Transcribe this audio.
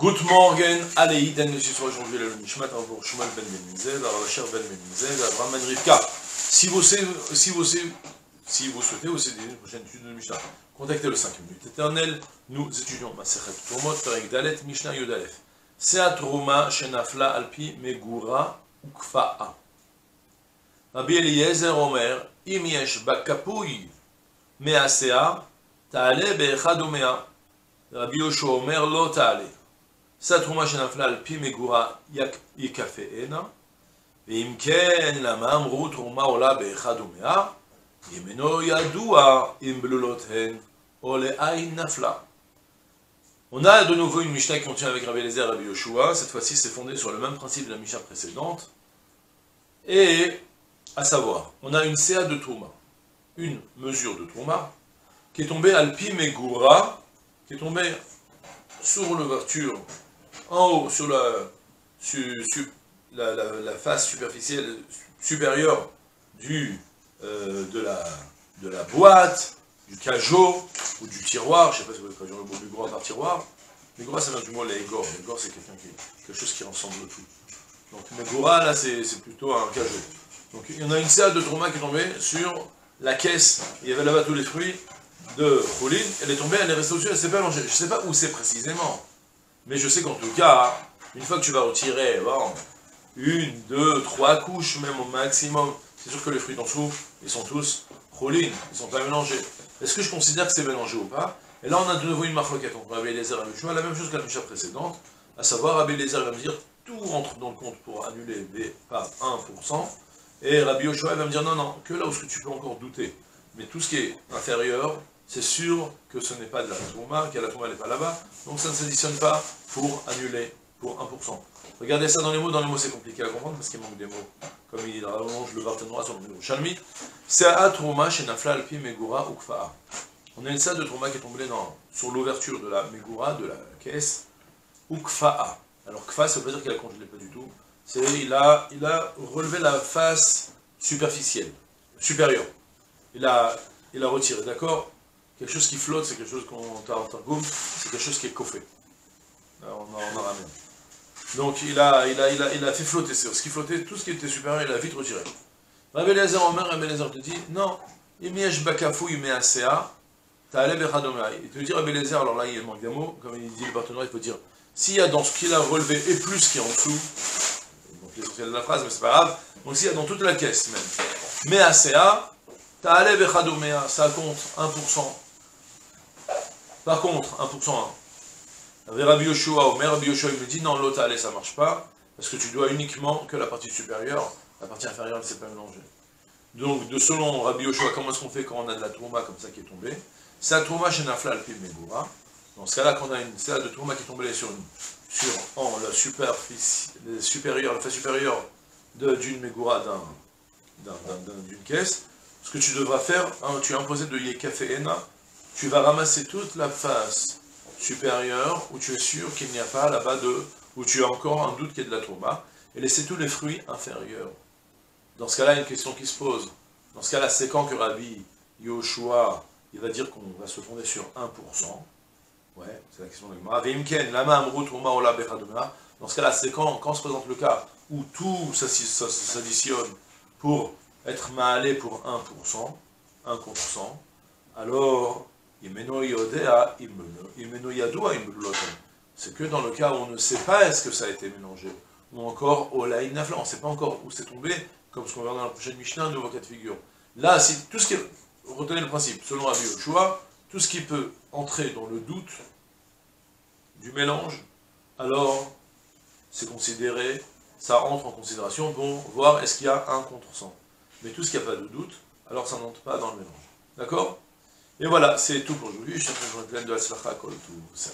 Good morning, allez, je suis aujourd'hui le Nishmat, Avor Shmuel ben Menized, Aravasher ben Menized, Avraham ben Rivka. Si vous souhaitez aussi une prochaine étude de Mishnah, contactez le 5 minutes éternel. Nous étudions Masechet Trumot, Perek Dalet, Mishnah Yud Aleph. Seat Truma Shenafla Alpi Megura Ukfa'a. Rabbi Eliezer Omer, Im Yesh Bakapui Mea Sea, Ta'ale Be'echad Umea. Rabbi Yoshua Omer Lo Ta'ale. Seat Truma Shenafla Alpi Megura Yikafe'ena. ואם כן, למה אמרו תרומה עולה באחד ומאה? אם אינו ידוע אם בלולות הן, או לעין נפלה. On a de nouveau une Mishnah qui continue avec Rabbi Eliezer et Rabbi Yoshua. Cette fois-ci, c'est fondé sur le même principe de la Mishnah précédente. Et, à savoir, on a une CA de Trouma, une mesure de Trouma, qui est tombée Alpi Megura, qui est tombée sur l'ouverture, en haut, sur la face superficielle supérieure de la boîte, du cajot ou du tiroir. Je ne sais pas si vous avez traduire le mot Megura par tiroir. Megura, ça vient du mot Legor. Legor, c'est quelque chose qui ensemble tout. Donc Megura, là, c'est plutôt un cajot. Donc il y en a une série de Trouma qui est tombée sur la caisse. Il y avait là-bas tous les fruits de Choulin. Elle est tombée, elle est restée au-dessus, elle s'est pas mangée. Je ne sais pas où c'est précisément. Mais je sais qu'en tout cas, une fois que tu vas retirer, bon, une, deux, trois couches même au maximum, c'est sûr que les fruits d'en dessous, ils sont tous Choulin, ils ne sont pas mélangés. Est-ce que je considère que c'est mélangé ou pas? Et là on a de nouveau une marloquette entre Rabbi Eliezer et Rabbi Yoshua, la même chose que la Mishnah précédente, à savoir Rabbi Eliezer va me dire tout rentre dans le compte pour annuler par 1%, et Rabbi Yoshua va me dire non, que là où ce que tu peux encore douter, mais tout ce qui est inférieur, c'est sûr que ce n'est pas de la Trouma, que la Trouma n'est pas là-bas, donc ça ne s'additionne pas pour annuler pour 1%. Regardez ça dans les mots c'est compliqué à comprendre parce qu'il manque des mots. Comme il rallonge le Barthénois sur le mot Shalmit. Se'a Trouma chez Nafla Alpi Megura Ukfa'a. On a une salle de Trouma qui est tombée sur l'ouverture de la Megura, de la caisse, Ukfa'a. Alors Kfa, ça veut pas dire qu'il a congelé, pas du tout. Il a relevé la face superficielle, supérieure. Il a retiré, d'accord? Quelque chose qui flotte, c'est quelque chose qu'on targoum, c'est quelque chose qui est coffé. Alors, on en ramène. Donc il a fait flotter, ce qui flottait, tout ce qui était supérieur, il a vite retiré. Rabbi Eliezer Omer, Rabbi Eliezer te dit, non, Imiesh Bakafou Imea Sea, Ta'ale Bechad Umea. Il te dit Rabbi Eliezer, alors là il manque d'un mot, comme il dit le partenaire, il faut dire, s'il y a dans ce qu'il a relevé et plus ce qui est en dessous, donc l'essentiel de la phrase, mais c'est pas grave, donc s'il y a dans toute la caisse même, Mea Sea, Ta'ale Bechad Umea, ça compte 1%. Par contre, 1%, hein. Rabbi Yoshua, Omer, Rabbi Yoshua, il me dit non, l'autre allez, ça marche pas, parce que tu dois uniquement que la partie supérieure, la partie inférieure ne s'est pas mélangée. Donc, selon Rabbi Yoshua, comment est-ce qu'on fait quand on a de la Trouma comme ça qui est tombée? C'est la Trouma chez Nafla Alpi Megura. Dans ce cas-là, quand on a une salade de Trouma qui est tombée sur la face supérieure d'une Megura, d'une caisse, ce que tu devras faire, tu es imposé de Yekafe'ena, tu vas ramasser toute la face supérieur, où tu es sûr qu'il n'y a pas là-bas où tu as encore un doute qu'il y ait de la Trouma, et laisser tous les fruits inférieurs. Dans ce cas-là, il y a une question qui se pose. Dans ce cas-là, c'est quand que Rabbi Yoshua, il va dire qu'on va se fonder sur 1%. Ouais, c'est la question de Gemara. Veimken, lama amru Trouma ola bechad umea. Dans ce cas-là, c'est quand se présente le cas où tout ça s'additionne pour être ma'alé pour 1%, alors c'est que dans le cas où on ne sait pas est-ce que ça a été mélangé, ou encore au laïn nafla, on ne sait pas encore où c'est tombé, comme ce qu'on verra dans la prochaine Mishnah, un nouveau cas de figure. Là, si tout ce qui est, retenez le principe, selon Rabbi Yoshua, tout ce qui peut entrer dans le doute du mélange, alors c'est considéré, ça entre en considération pour voir est-ce qu'il y a 1%. Mais tout ce qui n'a pas de doute, alors ça n'entre pas dans le mélange. D'accord? Et voilà, c'est tout pour aujourd'hui. Je suis en train de de la Slakha, tout ça.